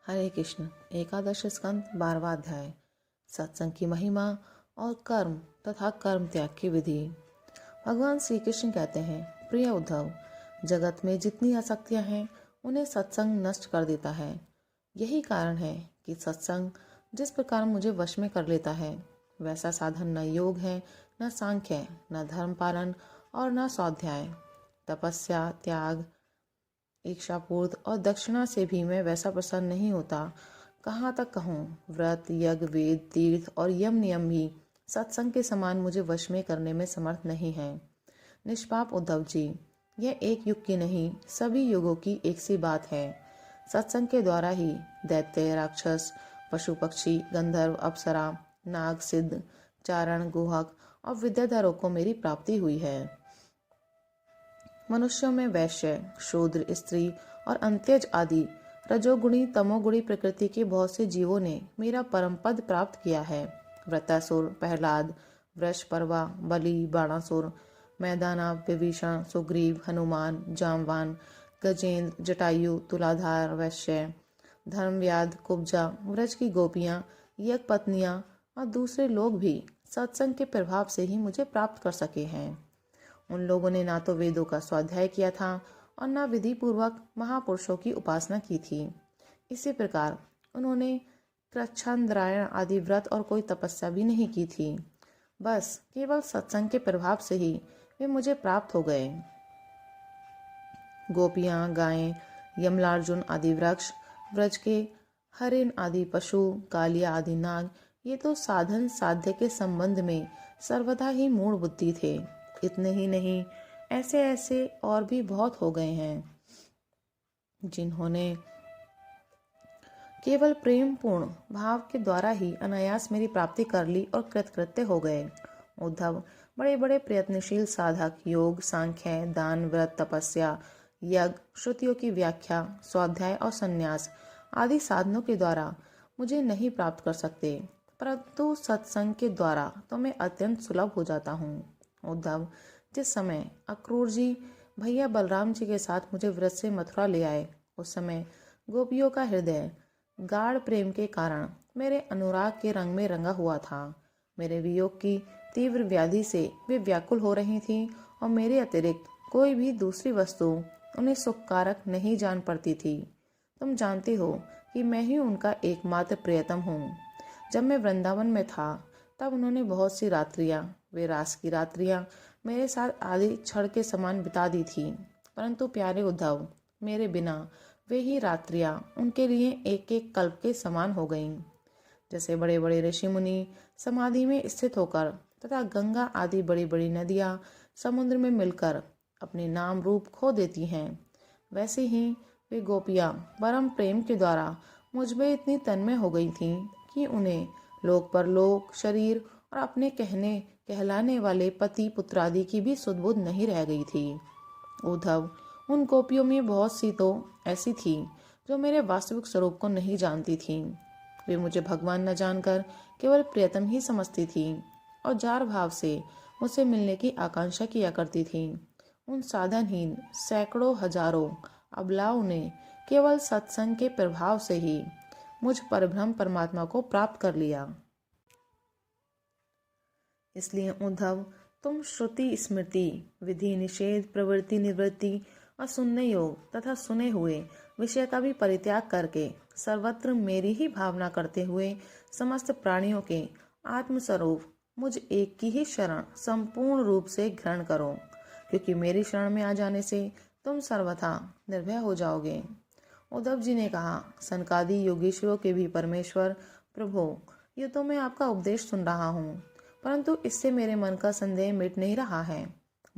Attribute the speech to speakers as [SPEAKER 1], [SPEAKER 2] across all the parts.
[SPEAKER 1] हरे कृष्ण। एकादश स्कंद 12वां अध्याय। सत्संग की महिमा और कर्म तथा कर्म त्याग की विधि। भगवान श्री कृष्ण कहते हैं, प्रिय उद्धव, जगत में जितनी आसक्तियां हैं उन्हें सत्संग नष्ट कर देता है। यही कारण है कि सत्संग जिस प्रकार मुझे वश में कर लेता है वैसा साधन न योग है, न सांख्य, न धर्म पालन और न स्वाध्याय। तपस्या, त्याग, इच्छापूर्त और दक्षिणा से भी मैं वैसा प्रसन्न नहीं होता। कहाँ तक कहूँ, व्रत, यज्ञ, वेद, तीर्थ और यम नियम भी सत्संग के समान मुझे वश में करने में समर्थ नहीं है। निष्पाप उद्धव जी, यह एक युग की नहीं, सभी युगों की एक सी बात है। सत्संग के द्वारा ही दैत्य, राक्षस, पशु पक्षी, गंधर्व, अप्सरा, नाग, सिद्ध, चारण, गुहक और विद्याधरों को मेरी प्राप्ति हुई है। मनुष्यों में वैश्य, शूद्र, स्त्री और अंत्यज आदि रजोगुणी तमोगुणी प्रकृति के बहुत से जीवों ने मेरा परम पद प्राप्त किया है। वृत्तासुर, प्रहलाद, वृषपर्वा, बलि, बाणासुर, मैदाना, विभीषण, सुग्रीव, हनुमान, जामवान, गजेंद्र, जटायु, तुलाधार, वैश्य, धर्मव्याध, कुब्जा, व्रज की गोपियां, यज्ञ पत्नियां और दूसरे लोग भी सत्संग के प्रभाव से ही मुझे प्राप्त कर सके हैं। उन लोगों ने ना तो वेदों का स्वाध्याय किया था और न विधि पूर्वक महापुरुषों की उपासना की थी। इसी प्रकार उन्होंने कृच्छ्रांद्रायण आदि व्रत और कोई तपस्या भी नहीं की थी। बस केवल सत्संग के प्रभाव से ही वे मुझे प्राप्त हो गए। गोपियां, गायें, यमलार्जुन आदि वृक्ष, व्रज के हरिण आदि पशु, कालिया आदि नाग, ये तो साधन साध्य के संबंध में सर्वथा ही मूढ़ बुद्धि थे। इतने ही नहीं, ऐसे ऐसे और भी बहुत हो गए हैं जिन्होंने केवल प्रेम पूर्ण भाव के द्वारा ही अनायास मेरी प्राप्ति कर ली और कृतकृत्य हो गए। उद्धव, बड़े बड़े प्रयत्नशील साधक योग, सांख्य, दान, व्रत, तपस्या, यज्ञ, श्रुतियों की व्याख्या, स्वाध्याय और संन्यास आदि साधनों के द्वारा मुझे नहीं प्राप्त कर सकते, परंतु सत्संग के द्वारा तो मैं अत्यंत सुलभ हो जाता हूँ। उद्धव, जिस समय अक्रूर जी भैया बलराम जी के साथ मुझे व्रत से मथुरा ले आए, उस समय गोपियों का हृदय गाढ़ प्रेम के कारण मेरे अनुराग के रंग में रंगा हुआ था। मेरे वियोग की तीव्र व्याधि से वे व्याकुल हो रही थीं और मेरे अतिरिक्त कोई भी दूसरी वस्तु उन्हें सुखकारक नहीं जान पड़ती थी। तुम जानते हो कि मैं ही उनका एकमात्र प्रियतम हूँ। जब मैं वृंदावन में था तब उन्होंने बहुत सी रात्रियां, वे रास की रात्रियां मेरे साथ आदि क्षण के समान बिता दी थी। परंतु प्यारे उद्धव, मेरे बिना वे ही रात्रियां उनके लिए एक एक कल्प के समान हो गईं। जैसे बड़े बड़े ऋषि मुनि समाधि में स्थित होकर तथा गंगा आदि बड़ी बड़ी नदियां समुद्र में मिलकर अपने नाम रूप खो देती हैं, वैसे ही वे गोपियां परम प्रेम के द्वारा मुझ में इतनी तन्मय हो गई थीं कि उन्हें लोक परलोक, शरीर और अपने कहलाने वाले पति पुत्रादि की भी सुध-बुध नहीं रह गई थी। उद्धव, उन गोपियों में बहुत सी तो ऐसी थी जो मेरे वास्तविक स्वरूप को नहीं जानती थीं। वे मुझे भगवान न जानकर केवल प्रियतम ही समझती थीं और जार भाव से मुझसे मिलने की आकांक्षा किया करती थीं। उन साधनहीन सैकड़ों हजारों अबलाओं ने केवल सत्संग के प्रभाव से ही मुझ परब्रह्म परमात्मा को प्राप्त कर लिया। इसलिए उद्धव, तुम श्रुति स्मृति, विधि निषेध, प्रवृत्ति निवृत्ति और सुनने योग तथा सुने हुए विषय का भी परित्याग करके सर्वत्र मेरी ही भावना करते हुए समस्त प्राणियों के आत्मस्वरूप मुझ एक की ही शरण संपूर्ण रूप से ग्रहण करो, क्योंकि मेरी शरण में आ जाने से तुम सर्वथा निर्भय हो जाओगे। उद्धव जी ने कहा, सनकादि योगीश्वरों के भी परमेश्वर प्रभु, ये तो मैं आपका उपदेश सुन रहा हूँ, परंतु इससे मेरे मन का संदेह मिट नहीं रहा है।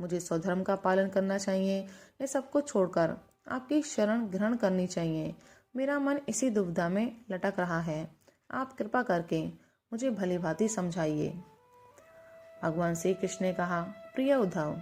[SPEAKER 1] मुझे स्वधर्म का पालन करना चाहिए या सबको छोड़कर आपकी शरण ग्रहण करनी चाहिए। मेरा मन इसी दुविधा में लटक रहा है। आप कृपा करके मुझे भली भांति समझाइए। भगवान श्री कृष्ण ने कहा, प्रिय उद्धव,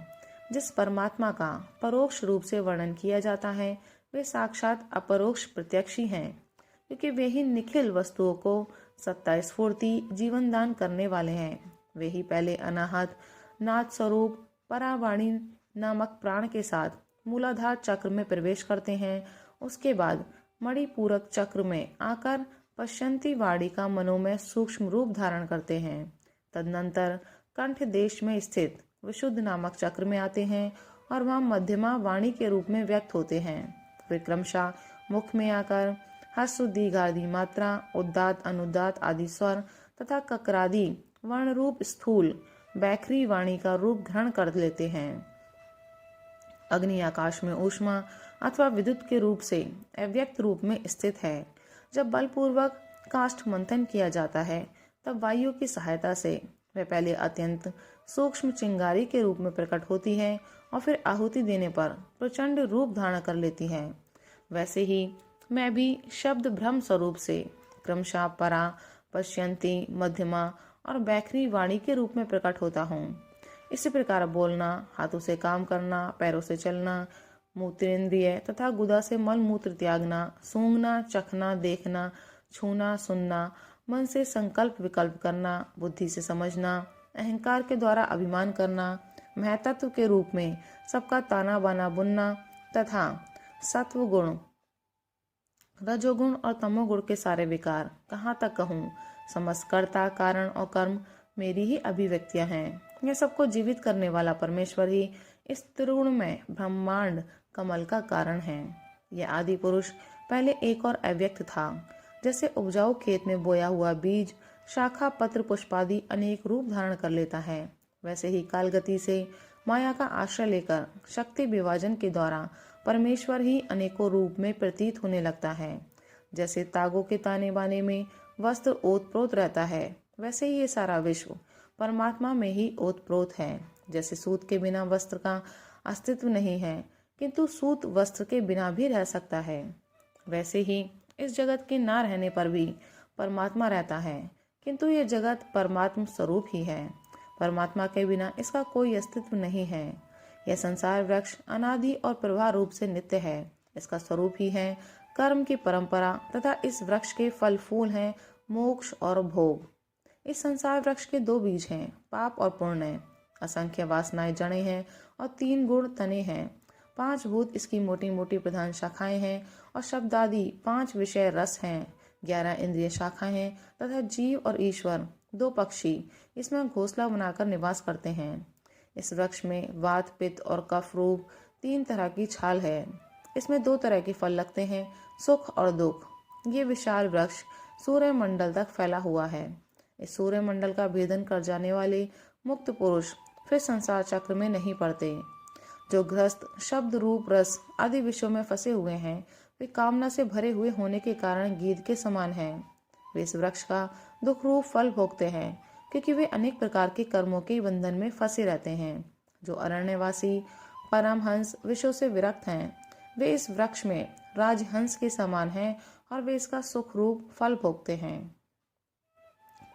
[SPEAKER 1] जिस परमात्मा का परोक्ष रूप से वर्णन किया जाता है वे साक्षात अपरोक्ष प्रत्यक्ष ही हैं, क्योंकि वे ही निखिल वस्तुओं को सत्ता स्फूर्ति जीवन दान करने वाले हैं। वे ही पहले अनाहत नाथ स्वरूप परावाणी नामक प्राण के साथ मूलाधार चक्र में प्रवेश करते हैं, उसके बाद मणिपूरक चक्र में आकर पश्यंती वाणी का मनोमय सूक्ष्म रूप धारण करते हैं। तदनंतर कंठ देश में स्थित विशुद्ध नामक चक्र में आते हैं और वहां मध्यमा वाणी के रूप में व्यक्त होते हैं। वे क्रमशः मुख में आकर ह्रस्व दीर्घादि मात्रा, उदात्त अनुदात्त आदि स्वर तथा ककरादि वर्ण रूप स्थूल बैखरी वाणी का रूप ग्रहण कर लेते हैं। अग्नि आकाश में ऊष्मा अथवा विद्युत के रूप से अव्यक्त रूप में स्थित है। जब बलपूर्वक काष्ठ मंथन किया जाता है तब वायु की सहायता से वह पहले अत्यंत सूक्ष्म चिंगारी के रूप में प्रकट होती है और फिर आहुति देने पर प्रचंड रूप धारण कर लेती है। वैसे ही मैं भी शब्द भ्रम स्वरूप से क्रमशः परा, पश्यंती, मध्यमा और बैखरी वाणी के रूप में प्रकट होता हूँ। इसी प्रकार बोलना, हाथों से काम करना, पैरों से चलना, मूत्रेंद्रिय तथा गुदा से मल मूत्र त्यागना, सूंघना, चखना, देखना, छूना, सुनना, मन से संकल्प विकल्प करना, बुद्धि से समझना, अहंकार के द्वारा अभिमान करना, महतत्व के रूप में सबका ताना बाना बुनना तथा सत्व गुण, रजोगुण और तमोगुण के सारे विकार, कहाँ तक कहूँ, समस्त कर्ता, कारण और कर्म मेरी ही अभिव्यक्तियां हैं। यह सबको जीवित करने वाला परमेश्वर ही इस त्रिगुण में ब्रह्मांड कमल का कारण है। यह आदि पुरुष पहले एक और अव्यक्त था। जैसे उपजाऊ खेत में बोया हुआ बीज शाखा, पत्र, पुष्पादि अनेक रूप धारण कर लेता है, वैसे ही कालगति से माया का आश्रय लेकर शक्ति विभाजन के द्वारा परमेश्वर ही अनेकों रूप में प्रतीत होने लगता है। जैसे तागों के ताने बाने में वस्त्र ओतप्रोत रहता है, वैसे ही ये सारा विश्व परमात्मा में ही ओतप्रोत है। जैसे सूत के बिना वस्त्र का अस्तित्व नहीं है, किंतु सूत वस्त्र के बिना भी रह सकता है, वैसे ही इस जगत के ना रहने पर भी परमात्मा रहता है, किंतु ये जगत परमात्म स्वरूप ही है। परमात्मा के बिना इसका कोई अस्तित्व नहीं है। यह संसार वृक्ष अनादि और प्रवाह रूप से नित्य है। इसका स्वरूप ही है कर्म की परंपरा तथा इस वृक्ष के फल फूल हैं मोक्ष और भोग। इस संसार वृक्ष के दो बीज हैं, पाप और पुण्य। असंख्य वासनाएं जड़ें हैं और 3 गुण तने हैं। 5 भूत इसकी मोटी मोटी प्रधान शाखाएं हैं और शब्द आदि 5 विषय रस हैं। 11 इंद्रिय शाखाएं हैं तथा जीव और ईश्वर 2 पक्षी इसमें घोंसला बनाकर निवास करते हैं। इस वृक्ष में वात, पित्त और कफ रूप 3 तरह की छाल है। इसमें 2 तरह के फल लगते हैं, सुख और दुख। ये विशाल वृक्ष सूर्य मंडल तक फैला हुआ है। इस सूर्य मंडल का भेदन कर जाने वाले मुक्त पुरुष फिर संसार चक्र में नहीं पड़ते। जो गृहस्थ शब्द, रूप, रस आदि विषयों में फंसे हुए हैं, वे कामना से भरे हुए होने के कारण गीध के समान हैं। वे इस वृक्ष का दुख रूप फल भोगते हैं, क्योंकि वे अनेक प्रकार के कर्मों के बंधन में फंसे रहते हैं। जो अरण्यवासी परमहंस विषयों से विरक्त हैं, वे इस वृक्ष में राजहंस के समान हैं और वे इसका सुख रूप फल भोगते हैं।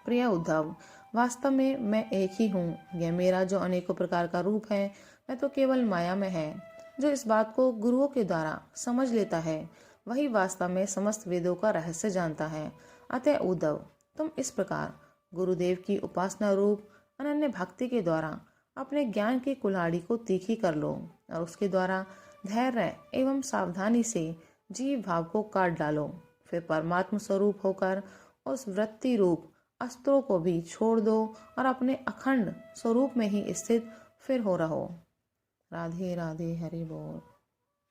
[SPEAKER 1] प्रिय उद्धव, वास्तव में मैं एक ही हूँ। यह मेरा जो अनेकों प्रकार का रूप है, मैं तो केवल माया में है। जो इस बात को गुरुओं के द्वारा समझ लेता है, वही वास्तव में समस्त वेदों का रहस्य जानता है। अतः उद्धव, तुम इस प्रकार गुरुदेव की उपासना रूप अनन्य भक्ति के द्वारा अपने ज्ञान की कुल्हाड़ी को तीखी कर लो और उसके द्वारा धैर्य एवं सावधानी से जीव भाव को काट डालो। फिर परमात्म स्वरूप होकर उस वृत्ति रूप अस्त्रों को भी छोड़ दो और अपने अखंड स्वरूप में ही स्थित फिर हो रहो। राधे राधे, हरि बोल।